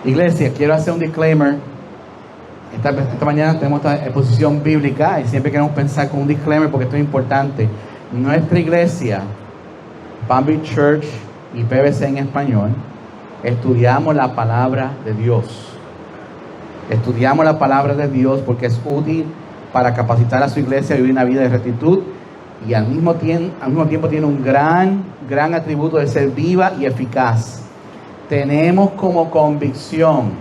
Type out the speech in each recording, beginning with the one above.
Iglesia, quiero hacer un disclaimer. Esta mañana tenemos esta exposición bíblica y siempre queremos pensar con un disclaimer porque esto es importante. Nuestra iglesia, Palm Beach Church y PBC en español, estudiamos la palabra de Dios. Estudiamos la palabra de Dios porque es útil para capacitar a su iglesia a vivir una vida de rectitud y al mismo tiempo tiene un gran atributo de ser viva y eficaz. Tenemos como convicción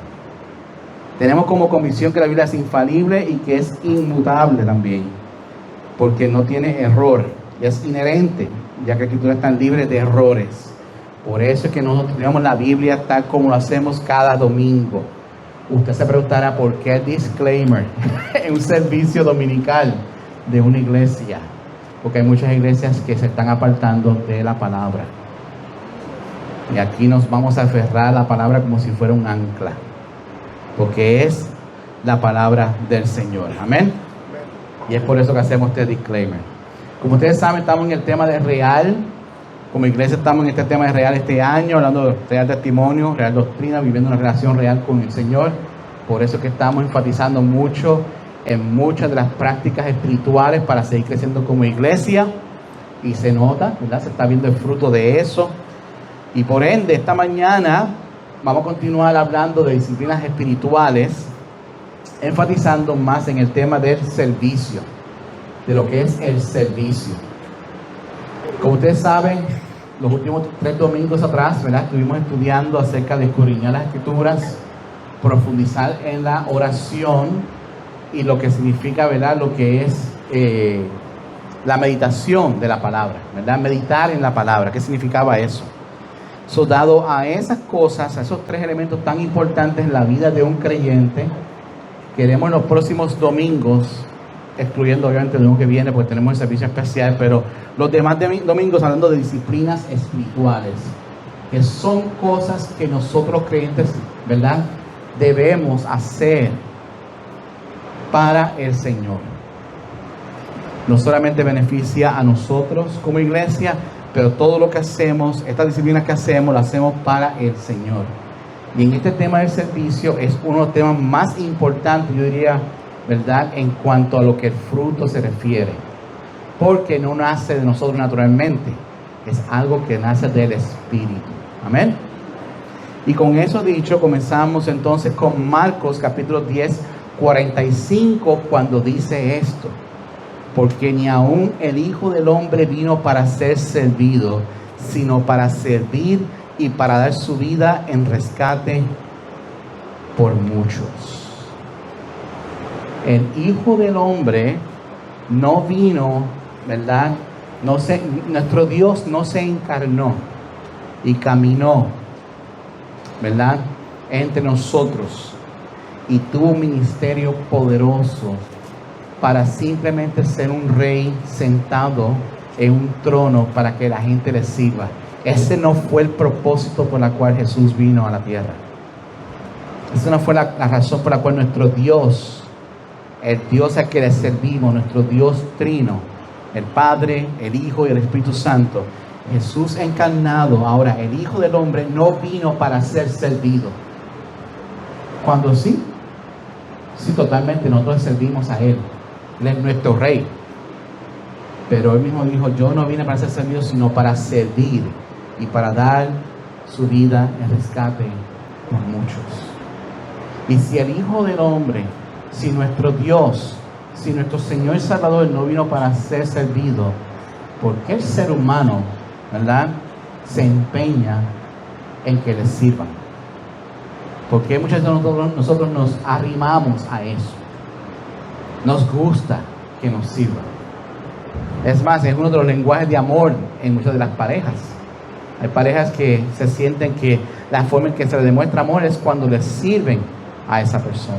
que la Biblia es infalible y que es inmutable también, porque no tiene error y es inherente, ya que la Escritura está libre de errores. Por eso es que nosotros estudiamos la Biblia tal como lo hacemos cada domingo. Usted se preguntará por qué el disclaimer en un servicio dominical de una iglesia, porque hay muchas iglesias que se están apartando de la palabra. Y aquí nos vamos a aferrar a la palabra como si fuera un ancla, porque es la palabra del Señor. Amén. Y es por eso que hacemos este disclaimer. Como ustedes saben, estamos en el tema de real. Como iglesia estamos en este tema de real este año, hablando de real testimonio, real doctrina, viviendo una relación real con el Señor. Por eso es que estamos enfatizando mucho en muchas de las prácticas espirituales para seguir creciendo como iglesia. Y se nota, ¿verdad? Se está viendo el fruto de eso. Y por ende, esta mañana vamos a continuar hablando de disciplinas espirituales, enfatizando más en el tema del servicio, de lo que es el servicio. Como ustedes saben, los últimos 3 domingos atrás, ¿verdad?, estuvimos estudiando acerca de escudriñar las Escrituras, profundizar en la oración y lo que significa, ¿verdad?, lo que es la meditación de la palabra, ¿verdad?, meditar en la palabra. ¿Qué significaba eso? Dado a esas cosas, a esos 3 elementos tan importantes en la vida de un creyente, queremos en los próximos domingos, excluyendo obviamente el domingo que viene porque tenemos el servicio especial, pero los demás domingos hablando de disciplinas espirituales, que son cosas que nosotros creyentes, ¿verdad?, debemos hacer para el Señor. No solamente beneficia a nosotros como iglesia, pero todo lo que hacemos, estas disciplinas que hacemos, las hacemos para el Señor. Y en este tema del servicio es uno de los temas más importantes, yo diría, ¿verdad?, en cuanto a lo que el fruto se refiere. Porque no nace de nosotros naturalmente, es algo que nace del Espíritu. Amén. Y con eso dicho, comenzamos entonces con Marcos capítulo 10, 45, cuando dice esto: porque ni aun el Hijo del Hombre vino para ser servido, sino para servir y para dar su vida en rescate por muchos. El Hijo del Hombre no vino, ¿verdad? Nuestro Dios no se encarnó y caminó, ¿verdad?, entre nosotros y tuvo un ministerio poderoso para simplemente ser un rey sentado en un trono para que la gente le sirva. Ese no fue el propósito por la cual Jesús vino a la tierra. Esa no fue la razón por la cual nuestro Dios, el Dios al que le servimos, nuestro Dios trino, el Padre, el Hijo y el Espíritu Santo, Jesús encarnado, ahora el Hijo del Hombre, no vino para ser servido. Cuando sí, totalmente nosotros servimos a Él. Él es nuestro Rey. Pero Él mismo dijo: yo no vine para ser servido, sino para servir y para dar su vida en rescate por muchos. Y si el Hijo del Hombre, si nuestro Dios, si nuestro Señor y Salvador no vino para ser servido, ¿por qué el ser humano, ¿verdad?, se empeña en que le sirvan? ¿Por qué muchas veces nosotros nos arrimamos a eso? Nos gusta que nos sirvan. Es más, es uno de los lenguajes de amor en muchas de las parejas. Hay parejas que se sienten que la forma en que se les demuestra amor es cuando les sirven a esa persona.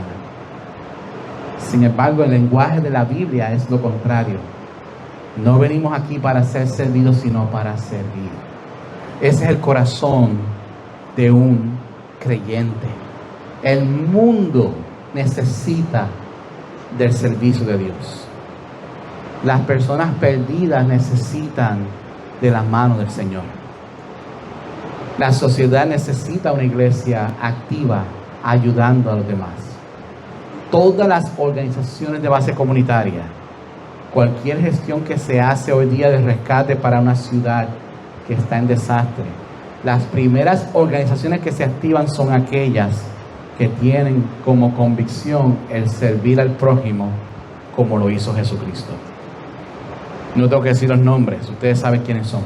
Sin embargo, el lenguaje de la Biblia es lo contrario. No venimos aquí para ser servidos, sino para servir. Ese es el corazón de un creyente. El mundo necesita del servicio de Dios. Las personas perdidas necesitan de la mano del Señor. La sociedad necesita una iglesia activa ayudando a los demás. Todas las organizaciones de base comunitaria, cualquier gestión que se hace hoy día de rescate para una ciudad que está en desastre, las primeras organizaciones que se activan son aquellas que tienen como convicción el servir al prójimo como lo hizo Jesucristo. No tengo que decir los nombres, ustedes saben quiénes son.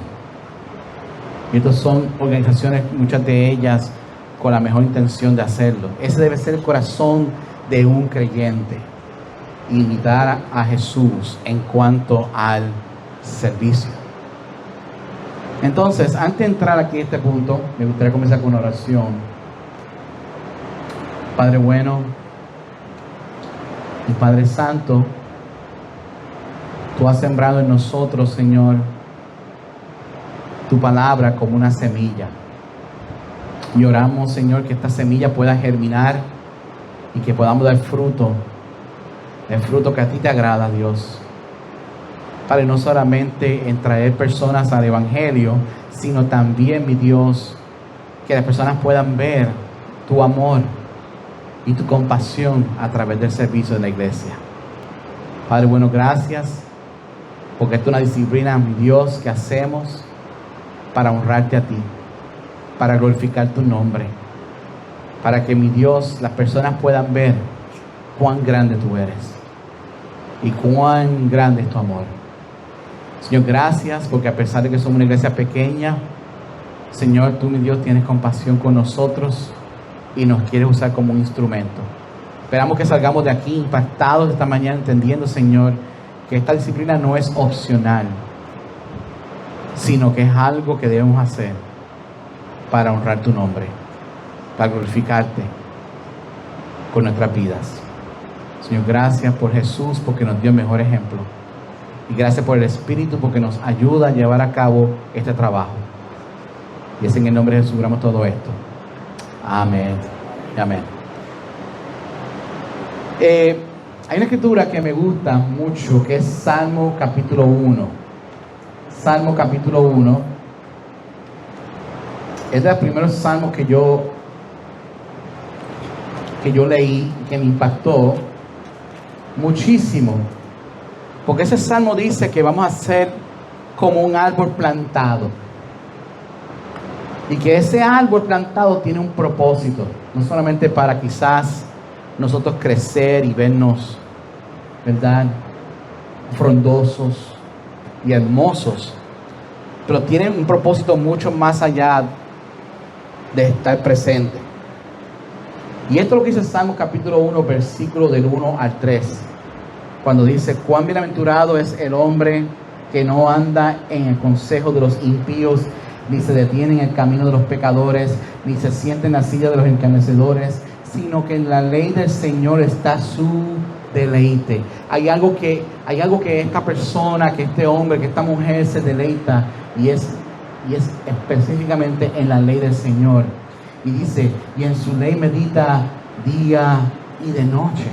Y estas son organizaciones, muchas de ellas con la mejor intención de hacerlo. Ese debe ser el corazón de un creyente. Imitar a Jesús en cuanto al servicio. Entonces, antes de entrar aquí a este punto, me gustaría comenzar con una oración. Padre bueno y Padre Santo, Tú has sembrado en nosotros, Señor, Tu palabra como una semilla. Y oramos, Señor, que esta semilla pueda germinar y que podamos dar fruto, el fruto que a Ti te agrada, Dios. Padre, no solamente en traer personas al Evangelio, sino también, mi Dios, que las personas puedan ver Tu amor y Tu compasión a través del servicio de la iglesia. Padre, bueno, gracias, porque esta es una disciplina, mi Dios, que hacemos para honrarte a Ti, para glorificar Tu nombre, para que, mi Dios, las personas puedan ver cuán grande Tú eres y cuán grande es Tu amor. Señor, gracias, porque a pesar de que somos una iglesia pequeña, Señor, Tú, mi Dios, tienes compasión con nosotros y nos quieres usar como un instrumento. Esperamos que salgamos de aquí impactados esta mañana, entendiendo, Señor, que esta disciplina no es opcional, sino que es algo que debemos hacer para honrar Tu nombre, para glorificarte con nuestras vidas. Señor, gracias por Jesús, porque nos dio el mejor ejemplo. Y gracias por el Espíritu, porque nos ayuda a llevar a cabo este trabajo. Y es en el nombre de Jesús oramos todo esto. Amén. Amén. Hay una escritura que me gusta mucho, que es Salmo capítulo 1. Salmo capítulo 1. Es de los primeros salmos que yo leí, que me impactó muchísimo. Porque ese salmo dice que vamos a ser como un árbol plantado. Y que ese árbol plantado tiene un propósito. No solamente para quizás nosotros crecer y vernos, ¿verdad?, frondosos y hermosos. Pero tiene un propósito mucho más allá de estar presente. Y esto es lo que dice Salmo capítulo 1, versículo del 1 al 3. Cuando dice: cuán bienaventurado es el hombre que no anda en el consejo de los impíos, ni se detiene en el camino de los pecadores, ni se siente en la silla de los encarnecedores, sino que en la ley del Señor está su deleite. Hay algo que esta persona, que este hombre, que esta mujer se deleita, y es específicamente en la ley del Señor. Y dice: y en su ley medita día y de noche.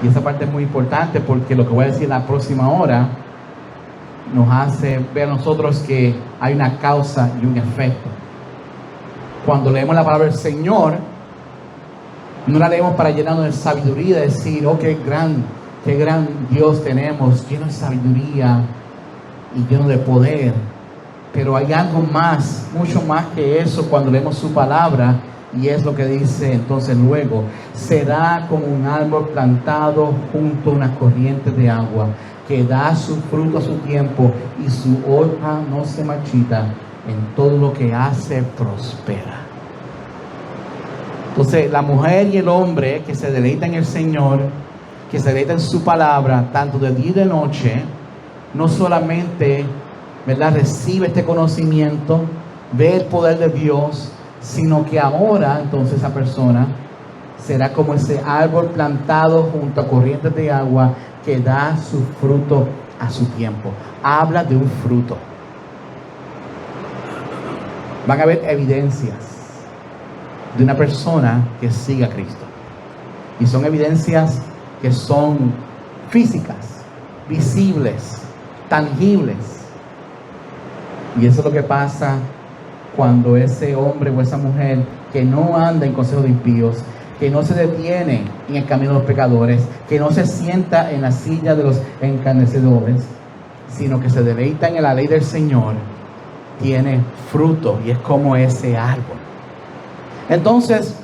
Y esa parte es muy importante, porque lo que voy a decir en la próxima hora nos hace ver a nosotros que hay una causa y un efecto. Cuando leemos la palabra del Señor, no la leemos para llenarnos de sabiduría, de decir: oh, qué gran Dios tenemos, lleno de sabiduría y lleno de poder. Pero hay algo más, mucho más que eso cuando leemos su palabra. Y es lo que dice entonces luego: será como un árbol plantado junto a una corriente de agua, que da su fruto a su tiempo, y su hoja no se marchita. En todo lo que hace prospera. Entonces, la mujer y el hombre que se deleitan en el Señor, que se deleitan en su palabra, tanto de día y de noche, no solamente, ¿verdad?, recibe este conocimiento, ve el poder de Dios, sino que ahora entonces esa persona será como ese árbol plantado junto a corrientes de agua, que da su fruto a su tiempo. Habla de un fruto. Van a haber evidencias de una persona que siga a Cristo. Y son evidencias que son físicas, visibles, tangibles. Y eso es lo que pasa cuando ese hombre o esa mujer que no anda en consejo de impíos, que no se detiene en el camino de los pecadores, que no se sienta en la silla de los encarnecedores, sino que se deleita en la ley del Señor, tiene fruto y es como ese árbol. Entonces,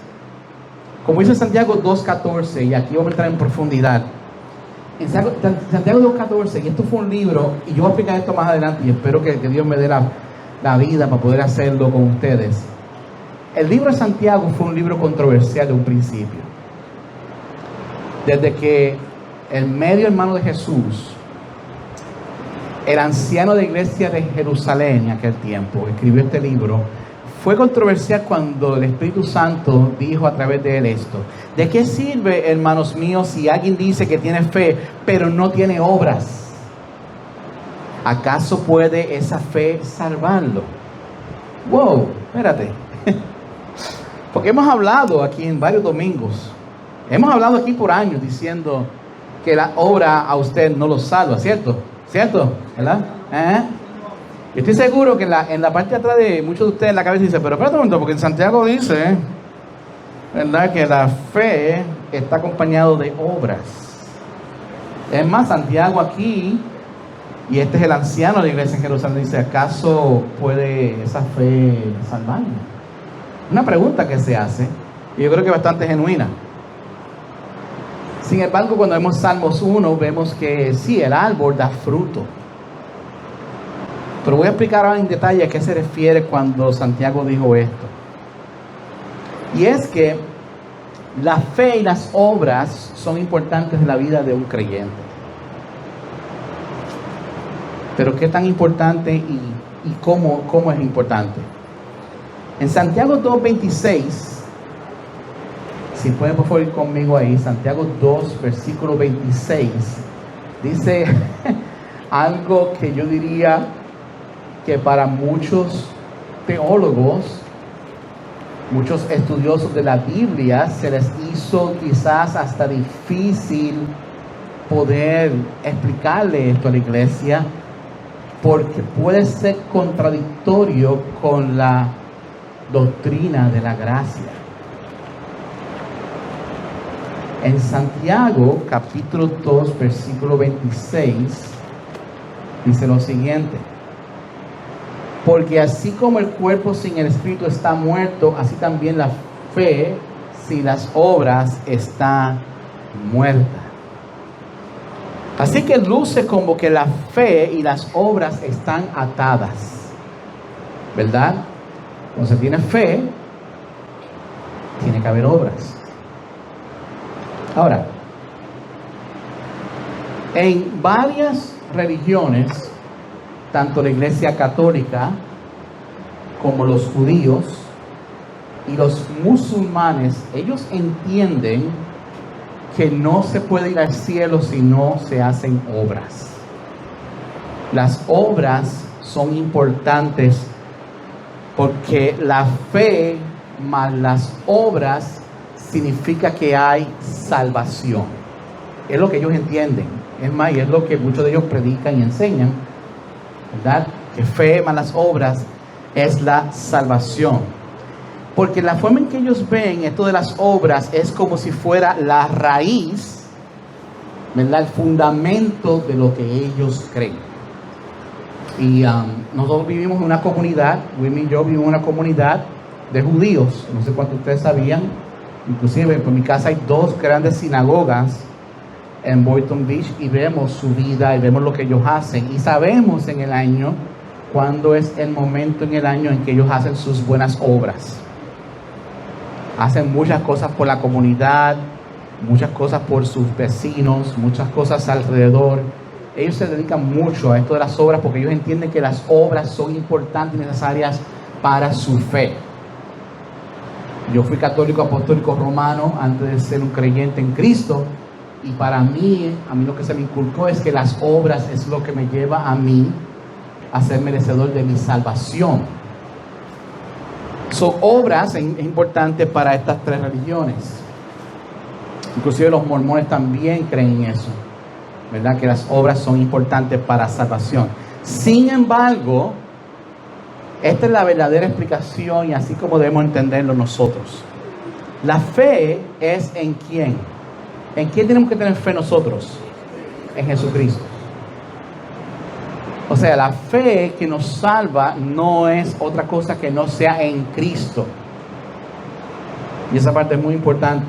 como dice Santiago 2.14, y aquí vamos a entrar en profundidad, en Santiago 2.14, y esto fue un libro, y yo voy a explicar esto más adelante, y espero que Dios me dé la vida para poder hacerlo con ustedes. El libro de Santiago fue un libro controversial de un principio. Desde que el medio hermano de Jesús, el anciano de la iglesia de Jerusalén en aquel tiempo, escribió este libro, fue controversial cuando el Espíritu Santo dijo a través de él esto: ¿de qué sirve, hermanos míos, si alguien dice que tiene fe, pero no tiene obras? ¿Acaso puede esa fe salvarlo? Wow, espérate. Porque hemos hablado aquí en varios domingos, hemos hablado aquí por años diciendo que la obra a usted no lo salva, ¿cierto? ¿Cierto? ¿Verdad? Yo estoy seguro que en la parte de atrás de muchos de ustedes en la cabeza dice, pero espérate un momento, porque en Santiago dice, ¿verdad?, que la fe está acompañado de obras. Es más, Santiago aquí, y este es el anciano de la iglesia en Jerusalén, dice, ¿acaso puede esa fe salvarme? Una pregunta que se hace, y yo creo que es bastante genuina. Sin embargo, cuando vemos Salmos 1, vemos que sí, el árbol da fruto. Pero voy a explicar ahora en detalle a qué se refiere cuando Santiago dijo esto. Y es que la fe y las obras son importantes en la vida de un creyente. Pero ¿qué tan importante y cómo es importante? En Santiago 2.26, si pueden por favor ir conmigo ahí, Santiago 2, versículo 26, dice algo que yo diría que para muchos teólogos, muchos estudiosos de la Biblia, se les hizo quizás hasta difícil poder explicarle esto a la iglesia, porque puede ser contradictorio con la doctrina de la gracia. En Santiago capítulo 2 versículo 26 dice lo siguiente: porque así como el cuerpo sin el espíritu está muerto, así también la fe sin las obras está muerta. Así que luce como que la fe y las obras están atadas, ¿verdad? Cuando se tiene fe, tiene que haber obras. Ahora, en varias religiones, tanto la iglesia católica como los judíos y los musulmanes, ellos entienden que no se puede ir al cielo si no se hacen obras. Las obras son importantes porque la fe más las obras significa que hay salvación. Es lo que ellos entienden. Es más, y es lo que muchos de ellos predican y enseñan, ¿verdad? Que fe más las obras es la salvación. Porque la forma en que ellos ven esto de las obras es como si fuera la raíz, ¿verdad?, el fundamento de lo que ellos creen. Y nosotros vivimos en una comunidad, Wilmy y yo vivimos en una comunidad de judíos. No sé cuántos de ustedes sabían. Inclusive por mi casa hay 2 grandes sinagogas en Boynton Beach, y vemos su vida y vemos lo que ellos hacen, y sabemos en el año cuándo es el momento en el año en que ellos hacen sus buenas obras. Hacen muchas cosas por la comunidad, muchas cosas por sus vecinos, muchas cosas alrededor. Ellos se dedican mucho a esto de las obras porque ellos entienden que las obras son importantes y necesarias para su fe. Yo fui católico apostólico romano antes de ser un creyente en Cristo, y para mí, a mí lo que se me inculcó es que las obras es lo que me lleva a mí a ser merecedor de mi salvación. Son obras es importante para estas 3 religiones. Inclusive los mormones también creen en eso, ¿verdad? Que las obras son importantes para salvación. Sin embargo, Esta es la verdadera explicación y así como debemos entenderlo nosotros. La fe es en quién. ¿En quién tenemos que tener fe nosotros? En Jesucristo. O sea, la fe que nos salva no es otra cosa que no sea en Cristo. Y esa parte es muy importante.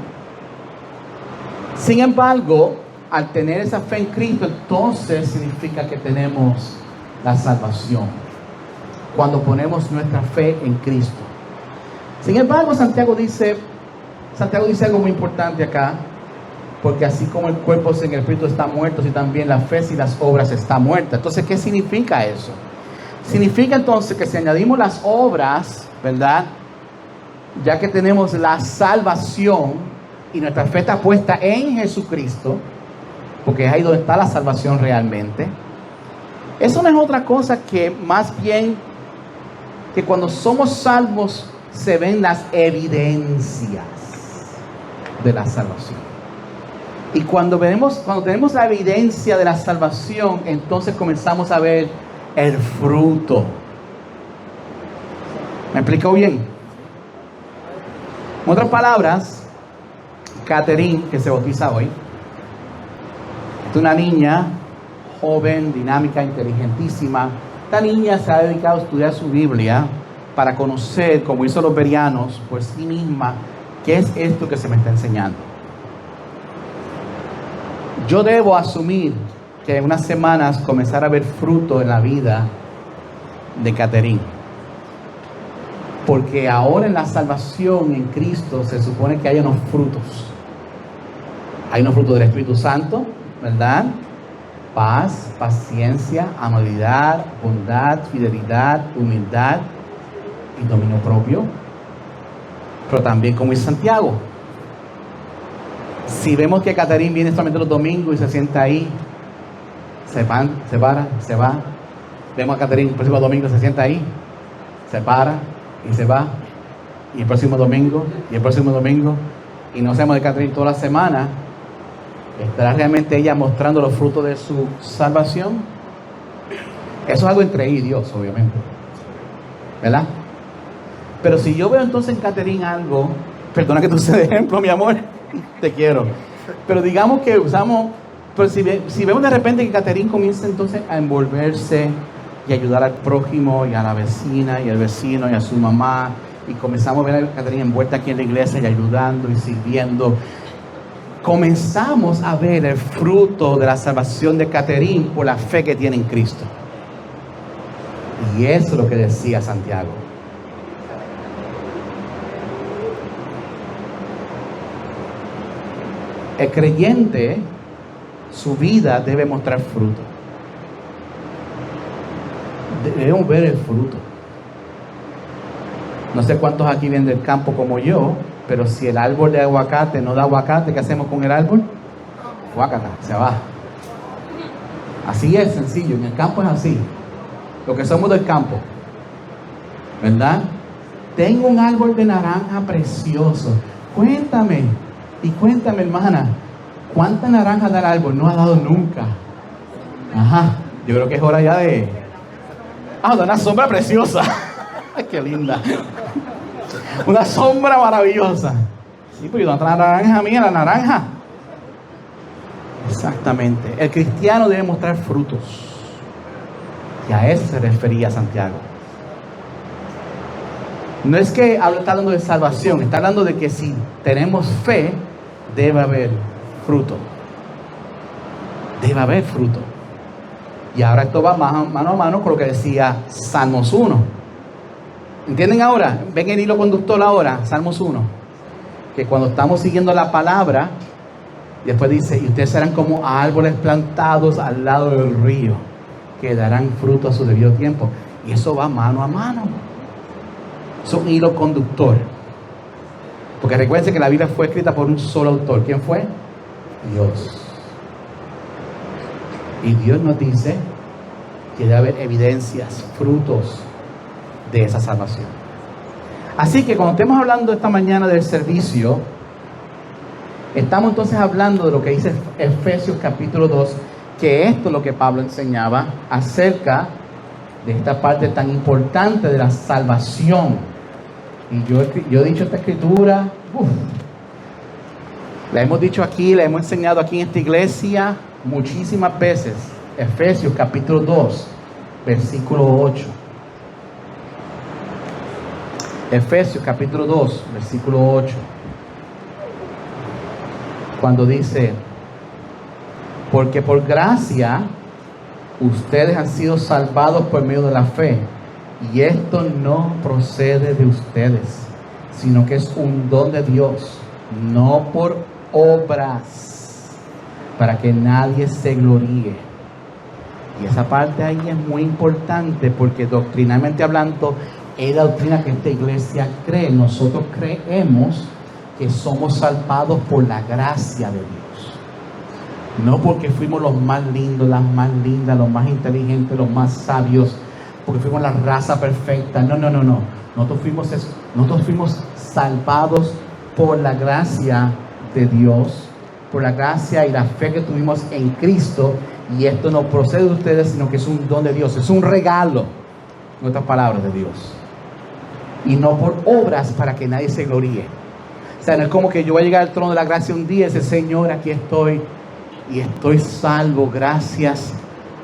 Sin embargo, al tener esa fe en Cristo, entonces significa que tenemos la salvación. Cuando ponemos nuestra fe en Cristo. Sin embargo, Santiago dice algo muy importante acá. Porque así como el cuerpo sin el espíritu está muerto, así también la fe sin las obras está muerta. Entonces, ¿qué significa eso? Significa entonces que si añadimos las obras, ¿verdad? Ya que tenemos la salvación y nuestra fe está puesta en Jesucristo, porque es ahí donde está la salvación realmente. Eso no es otra cosa que más bien que cuando somos salvos se ven las evidencias de la salvación. Y cuando tenemos la evidencia de la salvación, entonces comenzamos a ver el fruto. ¿Me explico bien? En otras palabras, Catherine, que se bautiza hoy, es una niña joven, dinámica, inteligentísima. Esta niña se ha dedicado a estudiar su Biblia para conocer, como hizo los bereanos, por sí misma, qué es esto que se me está enseñando. Yo debo asumir que en unas semanas comenzará a ver fruto en la vida de Catherine. Porque ahora en la salvación en Cristo se supone que hay unos frutos. Hay unos frutos del Espíritu Santo, ¿verdad? Paz, paciencia, amabilidad, bondad, fidelidad, humildad y dominio propio. Pero también como dice Santiago, si vemos que Catherine viene solamente los domingos y se sienta ahí, se para, se va. Vemos a Catherine el próximo domingo, se sienta ahí, se para y se va. Y el próximo domingo, y no sabemos de Catherine toda la semana. ¿Estará realmente ella mostrando los frutos de su salvación? Eso es algo entre ella y Dios, obviamente, ¿verdad? Pero si yo veo entonces en Catherine algo, perdona que tú use de ejemplo, mi amor, te quiero, pero digamos que pero si vemos de repente que Catherine comienza entonces a envolverse y ayudar al prójimo y a la vecina y al vecino y a su mamá, y comenzamos a ver a Catherine envuelta aquí en la iglesia y ayudando y sirviendo, comenzamos a ver el fruto de la salvación de Catherine por la fe que tiene en Cristo. Y eso es lo que decía Santiago. El creyente, su vida debe mostrar fruto. Debemos ver el fruto. No sé cuántos aquí vienen del campo como yo, pero si el árbol de aguacate no da aguacate, ¿qué hacemos con el árbol? Aguacate, se va. Así es sencillo, en el campo es así. Lo que somos del campo, ¿verdad? Tengo un árbol de naranja precioso. Cuéntame, hermana, ¿cuánta naranja da el árbol? No ha dado nunca. Ajá, yo creo que es hora ya de... da una sombra preciosa. Qué linda. Una sombra maravillosa. Sí, pues yo no la naranja mía, la naranja. Exactamente. El cristiano debe mostrar frutos. Y a eso se refería Santiago. No es que está hablando de salvación, está hablando de que si tenemos fe, debe haber fruto. Debe haber fruto. Y ahora esto va mano a mano con lo que decía Salmos 1. ¿Entienden ahora? Ven el hilo conductor ahora, Salmos 1. Que cuando estamos siguiendo la palabra, después dice, y ustedes serán como árboles plantados al lado del río, que darán fruto a su debido tiempo. Y eso va mano a mano. Es un hilo conductor. Porque recuerden que la Biblia fue escrita por un solo autor. ¿Quién fue? Dios. Y Dios nos dice que debe haber evidencias, frutos de esa salvación. Así que cuando estemos hablando esta mañana del servicio, estamos entonces hablando de lo que dice Efesios capítulo 2, que esto es lo que Pablo enseñaba acerca de esta parte tan importante de la salvación. Y yo he dicho esta escritura, la hemos dicho aquí, la hemos enseñado aquí en esta iglesia muchísimas veces. Efesios capítulo 2, versículo 8. Efesios capítulo 2, versículo 8. Cuando dice, porque por gracia ustedes han sido salvados por medio de la fe, y esto no procede de ustedes, sino que es un don de Dios, no por obras, para que nadie se gloríe. Y esa parte ahí es muy importante, porque doctrinalmente hablando, es la doctrina que esta iglesia cree. Nosotros creemos que somos salvados por la gracia de Dios, no porque fuimos los más lindos, las más lindas, los más inteligentes, los más sabios, porque fuimos la raza perfecta. No. Nosotros fuimos salvados por la gracia de Dios, por la gracia y la fe que tuvimos en Cristo. Y esto no procede de ustedes, sino que es un don de Dios, es un regalo, en otras palabras, de Dios. Y no por obras para que nadie se gloríe. O sea, no es como que yo voy a llegar al trono de la gracia un día y decir, Señor, aquí estoy y estoy salvo gracias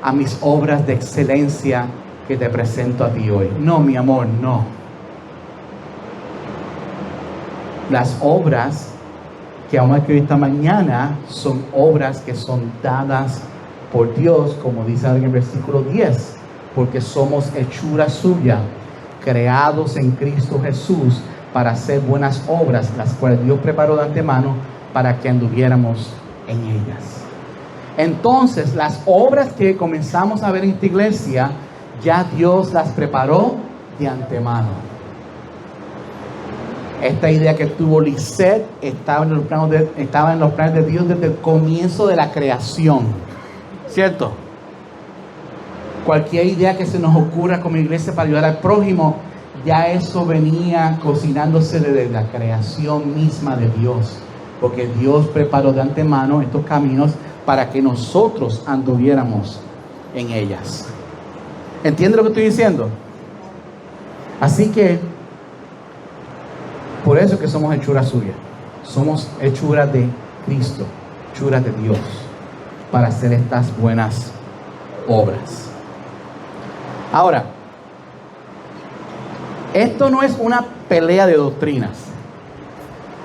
a mis obras de excelencia que te presento a ti hoy. No, mi amor, no. Las obras que vamos a escribir esta mañana son obras que son dadas por Dios, como dice en el versículo 10, porque somos hechura suya, creados en Cristo Jesús para hacer buenas obras, las cuales Dios preparó de antemano para que anduviéramos en ellas. Entonces, las obras que comenzamos a ver en esta iglesia, ya Dios las preparó de antemano. Esta idea que tuvo Lisette estaba en los planes de Dios desde el comienzo de la creación, ¿cierto? Cualquier idea que se nos ocurra como iglesia para ayudar al prójimo, ya eso venía cocinándose desde la creación misma de Dios, porque Dios preparó de antemano estos caminos para que nosotros anduviéramos en ellas. ¿Entiende lo que estoy diciendo? Así que, por eso que somos hechura suya. Somos hechura de Cristo, hechura de Dios, para hacer estas buenas obras. Ahora, esto no es una pelea de doctrinas.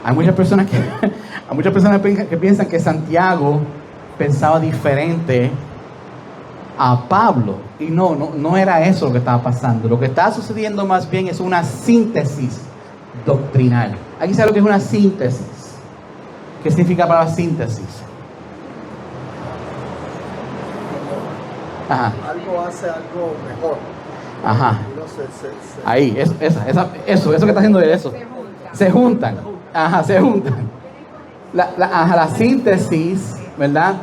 Hay muchas personas que piensan que Santiago pensaba diferente a Pablo, y no era eso lo que estaba pasando. Lo que está sucediendo más bien es una síntesis doctrinal. ¿Alguien sabe lo que es una síntesis? ¿Qué significa la palabra síntesis? Ajá. Algo hace algo mejor. Ajá. No sé, ahí, eso que está haciendo él, eso. Se juntan. Ajá, se juntan. La síntesis, ¿verdad?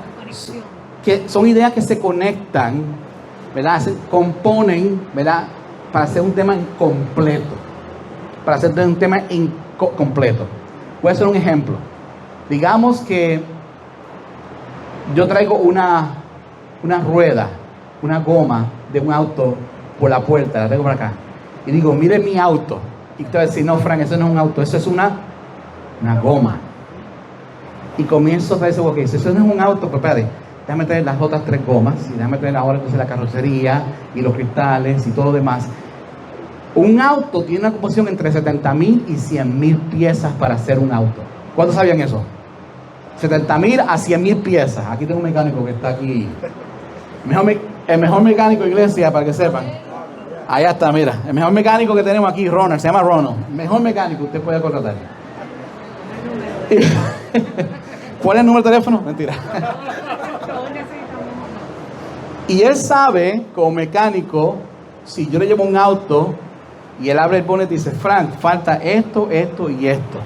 Que son ideas que se conectan, ¿verdad? Se componen, ¿verdad? Para hacer un tema incompleto. Para hacer un tema incompleto. Voy a hacer un ejemplo. Digamos que yo traigo una rueda, una goma de un auto por la puerta, la traigo por acá. Y digo, mire mi auto. Y te va a decir, no, Frank, eso no es un auto, eso es una goma. Y comienzo a decir, ok, si eso no es un auto, pues espérate, déjame traer las otras 3 gomas, y déjame traer ahora entonces la carrocería, y los cristales, y todo lo demás. Un auto tiene una composición entre 70,000 y 100,000 piezas para hacer un auto. ¿Cuántos sabían eso? 70,000 a 100,000 piezas. Aquí tengo un mecánico que está aquí. El mejor mecánico de iglesia, para que sepan. Allá está, mira. El mejor mecánico que tenemos aquí, Ronald, se llama Ronald. El mejor mecánico usted puede contratar. ¿Cuál es el número de teléfono? Mentira. Y él sabe, como mecánico, si yo le llevo un auto y él abre el bonnet y dice, Frank, falta esto, esto y esto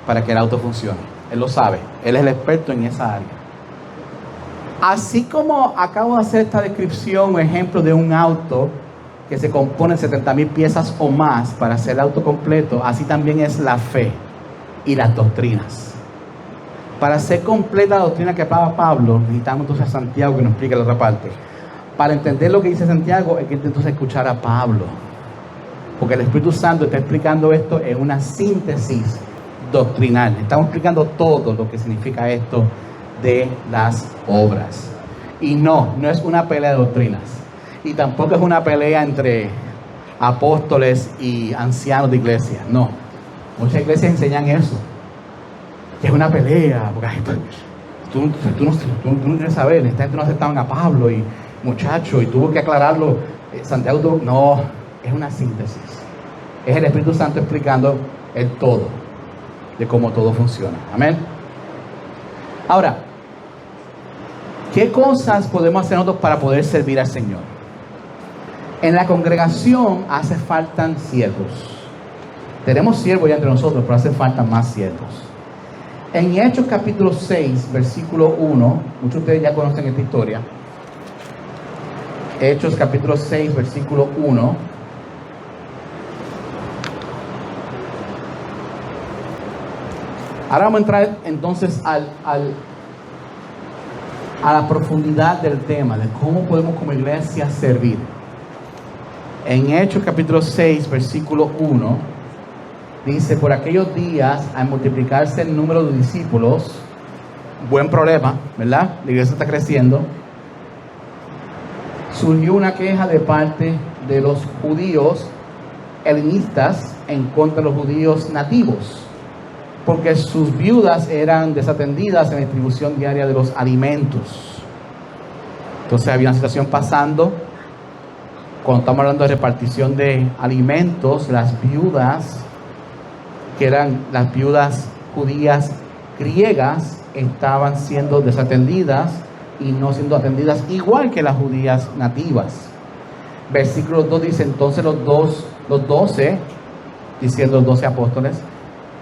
para que el auto funcione. Él lo sabe. Él es el experto en esa área. Así como acabo de hacer esta descripción o ejemplo de un auto que se compone de 70,000 piezas o más para hacer el auto completo, así también es la fe y las doctrinas. Para hacer completa la doctrina que hablaba Pablo, necesitamos entonces a Santiago que nos explique la otra parte. Para entender lo que dice Santiago, hay que entonces escuchar a Pablo. Porque el Espíritu Santo está explicando esto en una síntesis doctrinal. Estamos explicando todo lo que significa esto de las obras. Y no es una pelea de doctrinas. Y tampoco es una pelea entre apóstoles y ancianos de iglesia. No. Muchas iglesias enseñan eso. Que es una pelea. Porque tú no quieres saber. Esta gente no aceptaban a Pablo y muchacho. Y tuvo que aclararlo. Santiago no. Es una síntesis. Es el Espíritu Santo explicando el todo. De cómo todo funciona. Amén. Ahora, ¿qué cosas podemos hacer nosotros para poder servir al Señor? En la congregación hace falta siervos. Tenemos siervos ya entre nosotros, pero hace falta más siervos. En Hechos capítulo 6, versículo 1, muchos de ustedes ya conocen esta historia. Hechos capítulo 6, versículo 1. Ahora vamos a entrar entonces a la profundidad del tema, de cómo podemos como iglesia servir. En Hechos capítulo 6, versículo 1, dice, por aquellos días, al multiplicarse el número de discípulos, buen problema, ¿verdad? La iglesia está creciendo. Surgió una queja de parte de los judíos helenistas en contra de los judíos nativos, porque sus viudas eran desatendidas en la distribución diaria de los alimentos. Entonces había una situación pasando. Cuando estamos hablando de repartición de alimentos, las viudas, que eran las viudas judías griegas, estaban siendo desatendidas y no siendo atendidas igual que las judías nativas. Versículo 2 dice, entonces los 12, diciendo los 12 apóstoles,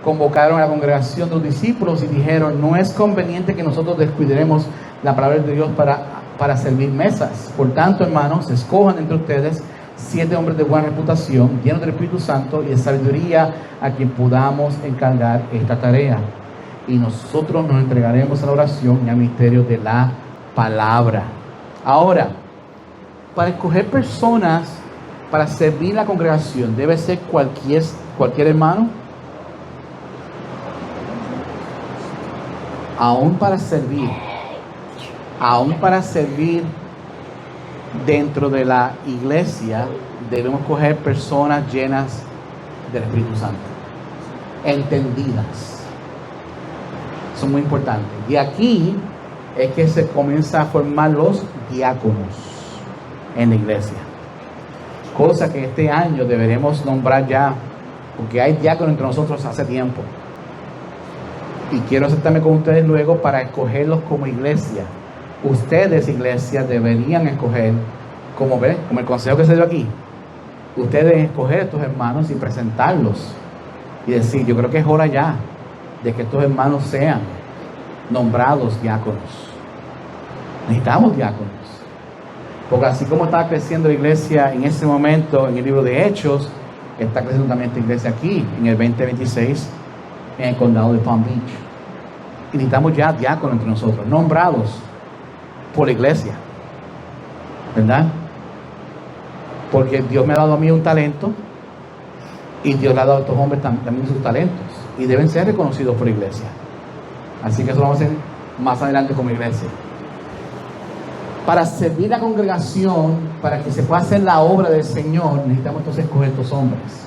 convocaron a la congregación de los discípulos y dijeron, no es conveniente que nosotros descuidemos la palabra de Dios para servir mesas. Por tanto, hermanos, escojan entre ustedes 7 hombres de buena reputación, llenos del Espíritu Santo y de sabiduría, a quien podamos encargar esta tarea. Y nosotros nos entregaremos a la oración y al misterio de la palabra. Ahora, para escoger personas para servir la congregación, ¿debe ser cualquier hermano? Aún para servir dentro de la iglesia, debemos coger personas llenas del Espíritu Santo, entendidas. Eso es muy importante. Y aquí es que se comienza a formar los diáconos en la iglesia, cosa que este año deberemos nombrar ya, porque hay diáconos entre nosotros hace tiempo. Y quiero sentarme con ustedes luego para escogerlos como iglesia. Ustedes, iglesia, deberían escoger, como el consejo que se dio aquí. Ustedes deben escoger a estos hermanos y presentarlos. Y decir, yo creo que es hora ya de que estos hermanos sean nombrados diáconos. Necesitamos diáconos. Porque así como estaba creciendo la iglesia en ese momento en el libro de Hechos, está creciendo también esta iglesia aquí, en el 2026, en el condado de Palm Beach. Y necesitamos ya diáconos entre nosotros, nombrados por la iglesia, ¿verdad? Porque Dios me ha dado a mí un talento y Dios le ha dado a estos hombres también sus talentos y deben ser reconocidos por la iglesia. Así que eso lo vamos a hacer más adelante como iglesia. Para servir la congregación, para que se pueda hacer la obra del Señor, necesitamos entonces escoger estos hombres.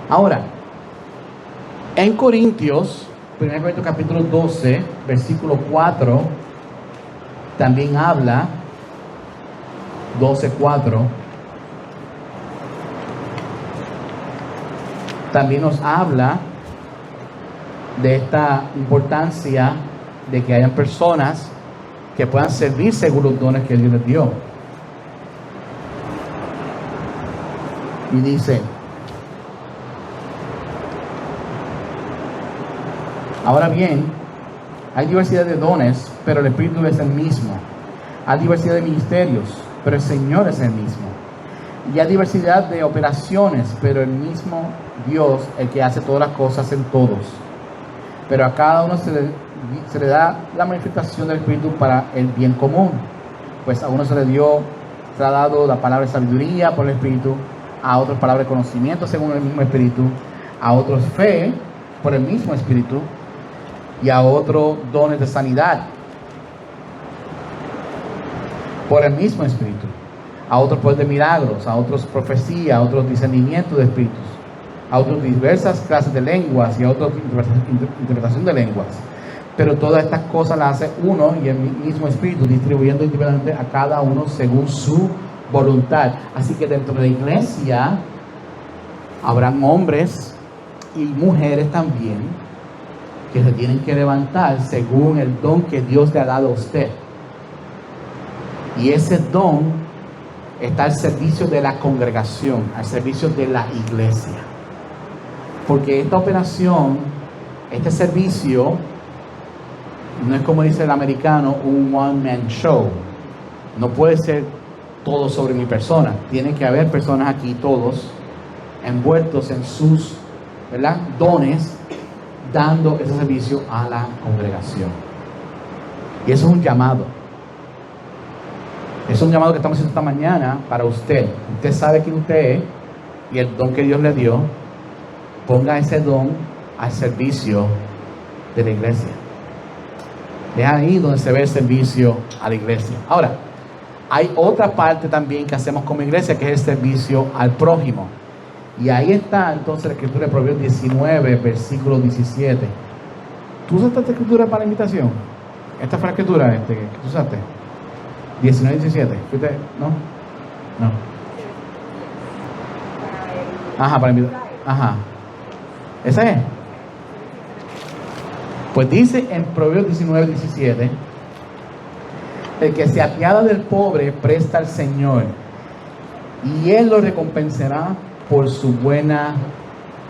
Ahora, en Corintios, 1 Corintios capítulo 12, versículo 4, también habla, 12:4, también nos habla de esta importancia de que hayan personas que puedan servir según los dones que Dios les dio. Y dice, ahora bien, hay diversidad de dones, pero el Espíritu es el mismo. Hay diversidad de ministerios, pero el Señor es el mismo. Y hay diversidad de operaciones, pero el mismo Dios, el que hace todas las cosas en todos. Pero a cada uno se le da la manifestación del Espíritu para el bien común. Pues a uno se le dio Se ha dado la palabra de sabiduría por el Espíritu, a otros palabra de conocimiento según el mismo Espíritu, a otros fe por el mismo Espíritu y a otros dones de sanidad por el mismo Espíritu, a otros poder de milagros, a otros profecía, a otros discernimiento de espíritus, a otros diversas clases de lenguas y a otros interpretación de lenguas. Pero todas estas cosas las hace uno y el mismo Espíritu, distribuyendo individualmente a cada uno según su voluntad. Así que dentro de la iglesia habrán hombres y mujeres también que se tienen que levantar según el don que Dios le ha dado a usted. Y ese don está al servicio de la congregación, al servicio de la iglesia. Porque esta operación, este servicio, no es como dice el americano, un one-man show. No puede ser todo sobre mi persona. Tiene que haber personas aquí, todos, envueltos en sus, ¿verdad?, dones, dando ese servicio a la congregación. Y eso es un llamado. Es un llamado que estamos haciendo esta mañana para usted. Usted sabe quién usted es y el don que Dios le dio. Ponga ese don al servicio de la iglesia. Es ahí donde se ve el servicio a la iglesia. Ahora, hay otra parte también que hacemos como iglesia, que es el servicio al prójimo. Y ahí está entonces la escritura de Proverbios 19, versículo 17. ¿Tú usaste esta escritura para la invitación? ¿Esta fue la escritura que tú usaste? 19, 17. ¿Fuiste? ¿No? No. Ajá, para invitar. Ajá. ¿Esa es? Pues dice en Proverbios 19, 17: el que se apiada del pobre presta al Señor, y Él lo recompensará por su buena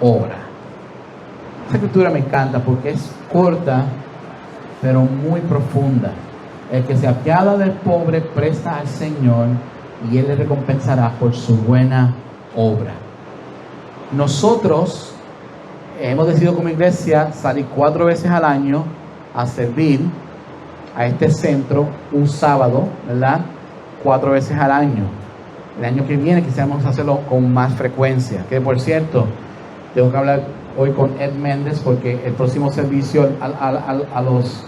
obra. Esta escritura me encanta porque es corta, pero muy profunda. El que se apiada del pobre presta al Señor, y Él le recompensará por su buena obra. Nosotros hemos decidido como iglesia salir 4 veces al año a servir a este centro un sábado, ¿verdad? 4 veces al año. El año que viene quisiéramos hacerlo con más frecuencia. Que por cierto, tengo que hablar hoy con Ed Méndez porque el próximo servicio a los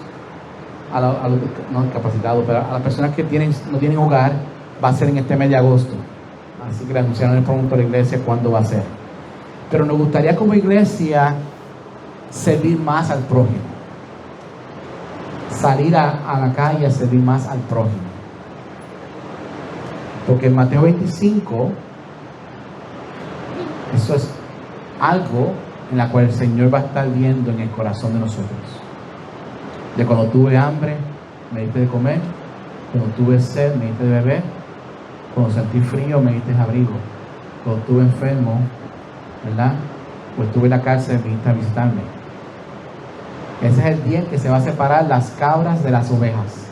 no discapacitados, pero a las personas que no tienen hogar, va a ser en este mes de agosto. Así que le anunciaron el pronto a la iglesia cuándo va a ser. Pero nos gustaría como iglesia servir más al prójimo. Salir a la calle a servir más al prójimo. Porque en Mateo 25, eso es algo en la cual el Señor va a estar viendo en el corazón de nosotros. De cuando tuve hambre, me diste de comer. Cuando tuve sed, me diste de beber. Cuando sentí frío, me diste abrigo. Cuando estuve enfermo, ¿verdad? Pues estuve en la cárcel, me viniste a visitarme. Ese es el día en que se va a separar las cabras de las ovejas.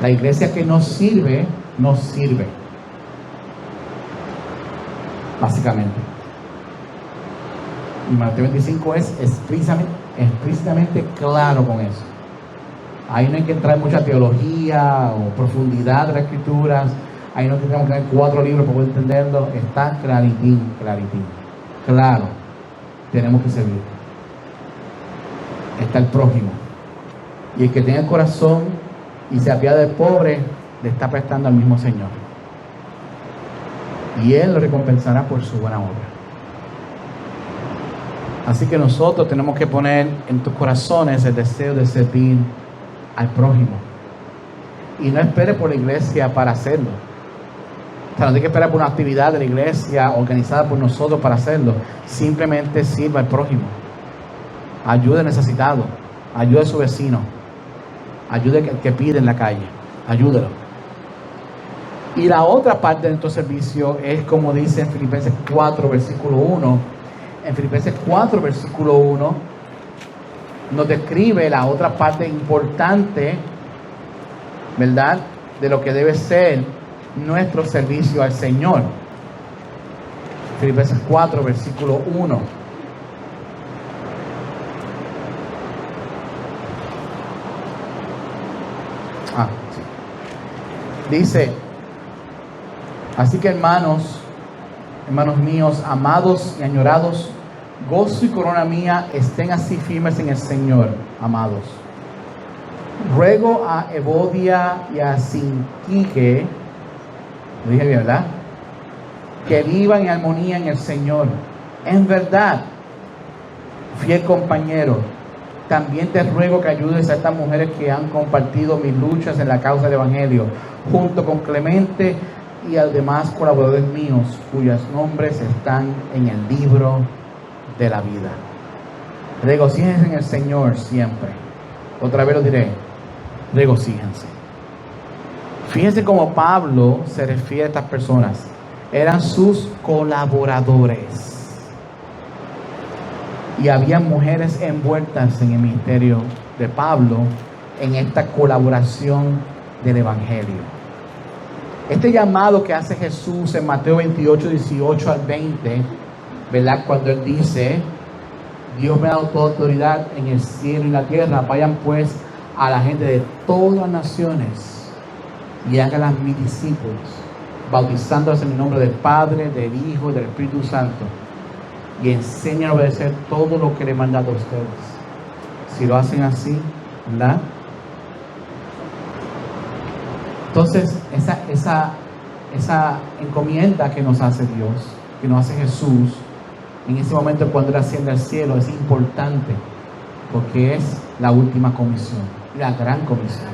La iglesia que no sirve, básicamente. Y Mateo 25 es explícitamente claro con eso. Ahí no hay que entrar en mucha teología o profundidad de las escrituras. Ahí no tenemos que tener 4 libros para poder entenderlo. Está claritín. Claro, tenemos que servir. Está el prójimo. Y el que tenga el corazón y se apiada del pobre, le está prestando al mismo Señor. Y Él lo recompensará por su buena obra. Así que nosotros tenemos que poner en tus corazones el deseo de servir al prójimo. Y no espere por la iglesia para hacerlo. O sea, no hay que esperar por una actividad de la iglesia organizada por nosotros para hacerlo. Simplemente sirva al prójimo. Ayude al necesitado. Ayude a su vecino. Ayude al que pide en la calle. Ayúdelo. Y la otra parte de nuestro servicio es como dice en Filipenses 4, versículo 1. En Filipenses 4, versículo 1, nos describe la otra parte importante, ¿verdad?, de lo que debe ser nuestro servicio al Señor. Filipenses 4, versículo 1. Sí. Dice: Así que hermanos míos, amados y añorados, gozo y corona mía, estén así firmes en el Señor, amados. Ruego a Evodia y a Sintique, lo dije bien, ¿verdad?, que vivan en armonía en el Señor. En verdad, fiel compañero, también te ruego que ayudes a estas mujeres que han compartido mis luchas en la causa del Evangelio, junto con Clemente y a los demás colaboradores míos, cuyos nombres están en el libro de la vida. Regocíjense en el Señor siempre. Otra vez lo diré, regocíjense. Fíjense cómo Pablo se refiere a estas personas. Eran sus colaboradores. Y había mujeres envueltas en el ministerio de Pablo en esta colaboración del Evangelio. Este llamado que hace Jesús en Mateo 28, 18 al 20, ¿verdad? Cuando Él dice, Dios me ha dado toda autoridad en el cielo y la tierra, vayan pues a la gente de todas las naciones y háganlas mis discípulos, bautizándolas en el nombre del Padre, del Hijo y del Espíritu Santo, y enseñan a obedecer todo lo que le he mandado a ustedes. Si lo hacen así, ¿verdad? Entonces, esa encomienda que nos hace Dios, que nos hace Jesús, en ese momento cuando Él asciende al cielo, es importante, porque es la última comisión, la gran comisión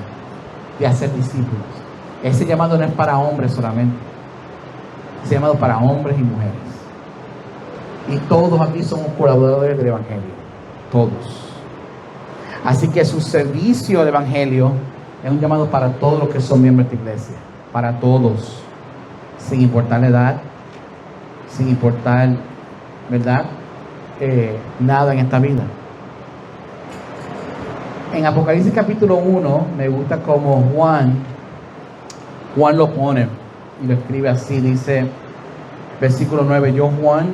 de hacer discípulos. Ese llamado no es para hombres solamente, ese llamado para hombres y mujeres. Y todos aquí somos colaboradores del Evangelio, todos. Así que su servicio al Evangelio es un llamado para todos los que son miembros de esta iglesia, para todos, sin importar la edad, sin importar, ¿verdad?, nada en esta vida. En Apocalipsis capítulo 1, me gusta como Juan lo pone y lo escribe así, dice, versículo 9, yo Juan,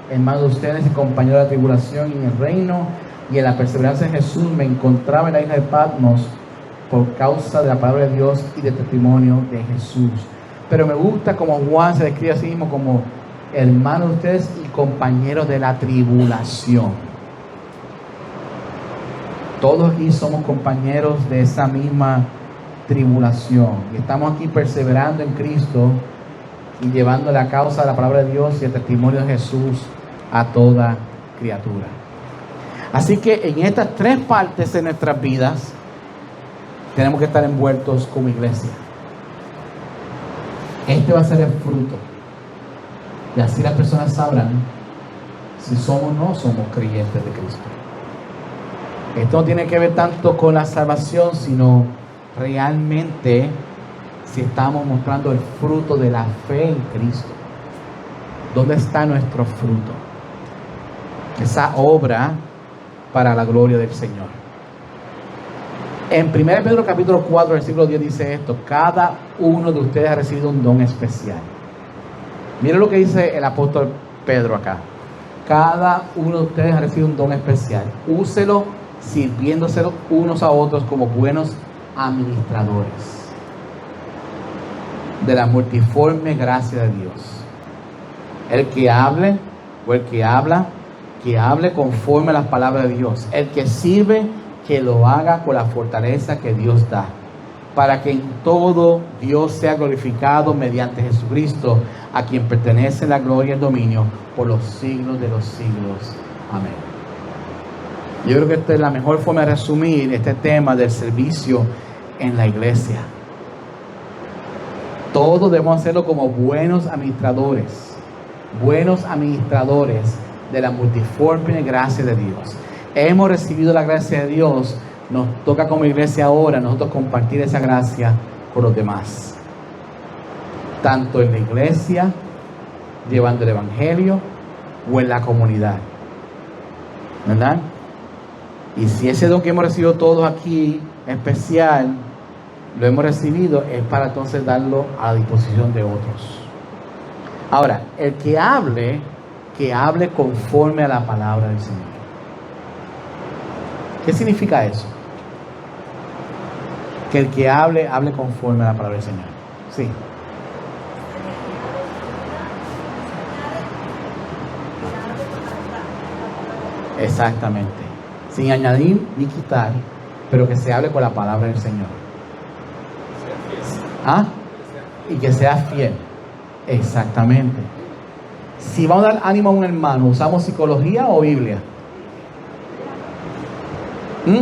hermano de ustedes y compañero de la tribulación y en el reino y en la perseverancia de Jesús, me encontraba en la isla de Patmos por causa de la palabra de Dios y del testimonio de Jesús. Pero me gusta como Juan se describe a sí mismo como hermano de ustedes y compañeros de la tribulación. Todos aquí somos compañeros de esa misma tribulación y estamos aquí perseverando en Cristo y llevando la causa de la palabra de Dios y el testimonio de Jesús a toda criatura. Así que en estas tres partes de nuestras vidas tenemos que estar envueltos como iglesia. Este va a ser el fruto. Y así las personas sabrán si somos o no somos creyentes de Cristo. Esto no tiene que ver tanto con la salvación, sino realmente si estamos mostrando el fruto de la fe en Cristo. ¿Dónde está nuestro fruto? Esa obra para la gloria del Señor. En 1 Pedro capítulo 4, versículo 10 dice esto: cada uno de ustedes ha recibido un don especial. Miren lo que dice el apóstol Pedro acá. Cada uno de ustedes ha recibido un don especial. Úselo sirviéndoselo unos a otros como buenos administradores de la multiforme gracia de Dios. El que hable o el que habla, que hable conforme a las palabras de Dios. El que sirve, que lo haga con la fortaleza que Dios da, para que en todo Dios sea glorificado mediante Jesucristo, a quien pertenece la gloria y el dominio por los siglos de los siglos. Amén. Yo creo que esta es la mejor forma de resumir este tema del servicio en la iglesia. Todos debemos hacerlo como buenos administradores de la multiforme gracia de Dios. Hemos recibido la gracia de Dios, nos toca como iglesia ahora nosotros compartir esa gracia con los demás, tanto en la iglesia, llevando el evangelio, o en la comunidad, ¿verdad? Y si ese don que hemos recibido todos aquí, especial, lo hemos recibido, es para entonces darlo a la disposición de otros. Ahora, el que hable conforme a la palabra del Señor. ¿Qué significa eso? Que el que hable conforme a la palabra del Señor. Sí. Exactamente. Sin añadir ni quitar, pero que se hable con la palabra del Señor. ¿Ah? Y que sea fiel. Exactamente. Si vamos a dar ánimo a un hermano, ¿usamos psicología o Biblia? La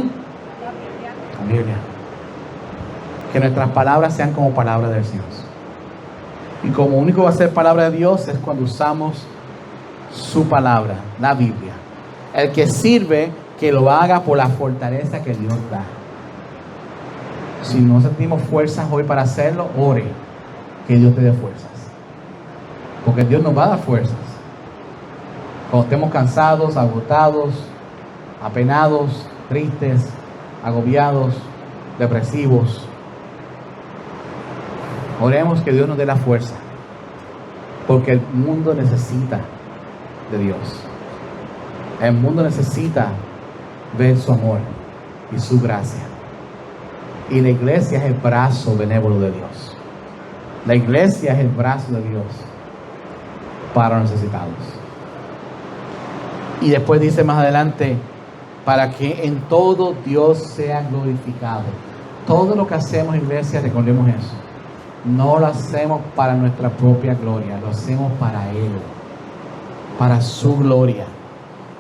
Biblia. Que nuestras palabras sean como palabras de Dios. Y como único va a ser palabra de Dios es cuando usamos su palabra, la Biblia. El que sirve, que lo haga por la fortaleza que Dios da. Si no sentimos fuerzas hoy para hacerlo, ore, que Dios te dé fuerzas. Porque Dios nos va a dar fuerzas. Cuando estemos cansados, agotados, apenados, tristes, agobiados, depresivos, oremos que Dios nos dé la fuerza. Porque el mundo necesita de Dios. El mundo necesita ver su amor y su gracia. Y la iglesia es el brazo benévolo de Dios. La iglesia es el brazo de Dios para los necesitados. Y después dice más adelante, para que en todo Dios sea glorificado. Todo lo que hacemos, iglesia, recordemos eso. No lo hacemos para nuestra propia gloria, lo hacemos para Él, para su gloria,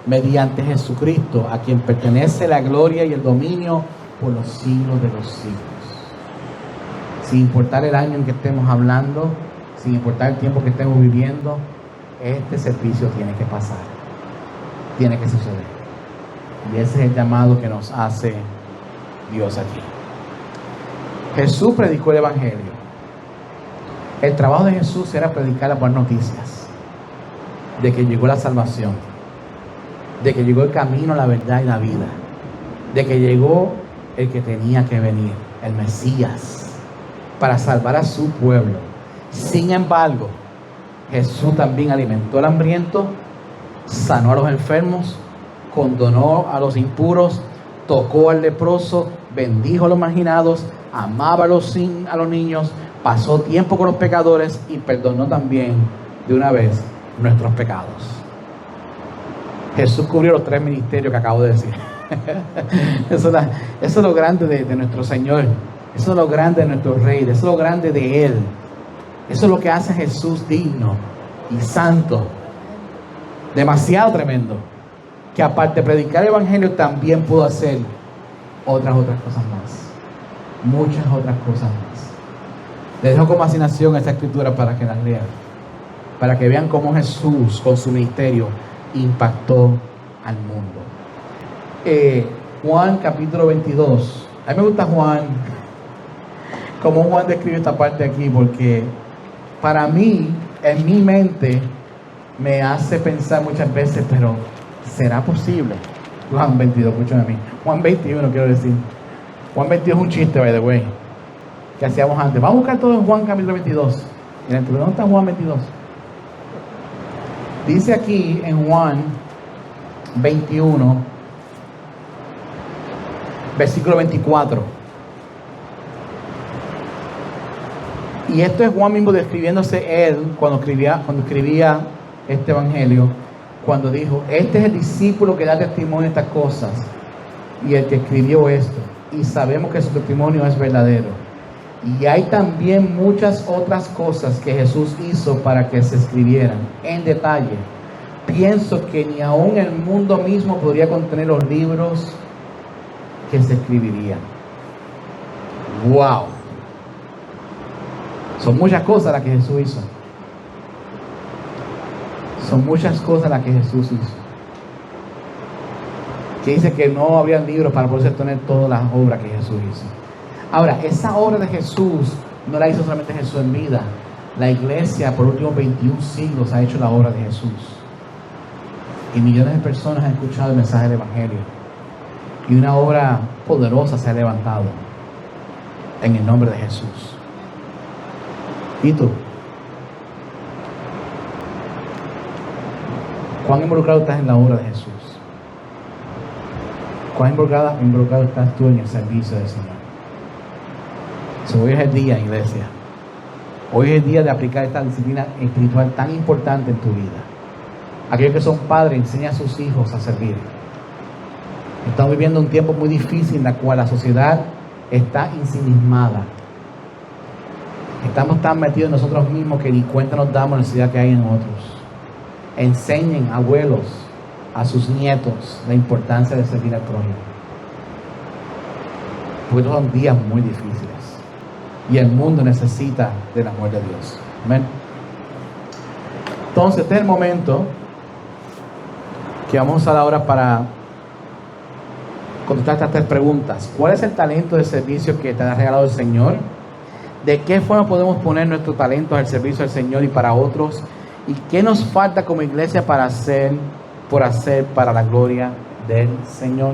mediante Jesucristo, a quien pertenece la gloria y el dominio por los siglos de los siglos. Sin importar el año en que estemos hablando, sin importar el tiempo que estemos viviendo, este servicio tiene que pasar, tiene que suceder. Y ese es el llamado que nos hace Dios aquí. Jesús predicó el Evangelio. El trabajo de Jesús era predicar las buenas noticias de que llegó la salvación, de que llegó el camino, la verdad y la vida, de que llegó el que tenía que venir, el Mesías, para salvar a su pueblo. Sin embargo, Jesús también alimentó al hambriento, sanó a los enfermos, condonó a los impuros, tocó al leproso, bendijo a los marginados, amaba a los niños, pasó tiempo con los pecadores y perdonó también de una vez nuestros pecados. Jesús cubrió los 3 ministerios que acabo de decir. Eso es lo grande de nuestro Señor. Eso es lo grande de nuestro Rey. Eso es lo grande de Él. Eso es lo que hace a Jesús digno y santo. Demasiado tremendo. Que aparte de predicar el Evangelio, también pudo hacer otras cosas más. Muchas otras cosas más. Les dejo como asignación esta escritura para que las lean. Para que vean cómo Jesús, con su ministerio, impactó al mundo. Juan capítulo 22. A mí me gusta Juan, como Juan describe esta parte aquí, porque para mí, en mi mente, me hace pensar muchas veces, pero ¿será posible? Juan 22, escuchen a mí. Juan 21, quiero decir. Juan 22 es un chiste, by the way, que hacíamos antes. Vamos a buscar todo en Juan capítulo 22. Y ¿dónde está Juan 22? Dice aquí en Juan 21, versículo 24. Y esto es Juan mismo describiéndose él cuando escribía este evangelio, cuando dijo: este es el discípulo que da testimonio de estas cosas y el que escribió esto, y sabemos que su testimonio es verdadero. Y hay también muchas otras cosas que Jesús hizo para que se escribieran en detalle. Pienso que ni aún el mundo mismo podría contener los libros que se escribirían. ¡Wow! Son muchas cosas las que Jesús hizo. Son muchas cosas las que Jesús hizo. Que dice que no habría libros para poder tener todas las obras que Jesús hizo. Ahora, esa obra de Jesús no la hizo solamente Jesús en vida. La iglesia por los últimos 21 siglos ha hecho la obra de Jesús. Y millones de personas han escuchado el mensaje del Evangelio. Y una obra poderosa se ha levantado en el nombre de Jesús. ¿Y tú? ¿Cuán involucrado estás en la obra de Jesús? ¿Cuán involucrado estás tú en el servicio del Señor? Hoy es el día, iglesia. Hoy es el día de aplicar esta disciplina espiritual tan importante en tu vida. Aquellos que son padres, enseñan a sus hijos a servir. Estamos viviendo un tiempo muy difícil en el cual la sociedad está ensimismada. Estamos tan metidos en nosotros mismos que ni cuenta nos damos la necesidad que hay en otros. Enseñen, abuelos, a sus nietos la importancia de servir al prójimo. Porque son días muy difíciles. Y el mundo necesita del amor de Dios. Amén. Entonces, este es el momento que vamos a usar ahora para contestar estas 3 preguntas. ¿Cuál es el talento de servicio que te ha regalado el Señor? ¿De qué forma podemos poner nuestros talentos al servicio del Señor y para otros? ¿Y qué nos falta como iglesia por hacer para la gloria del Señor?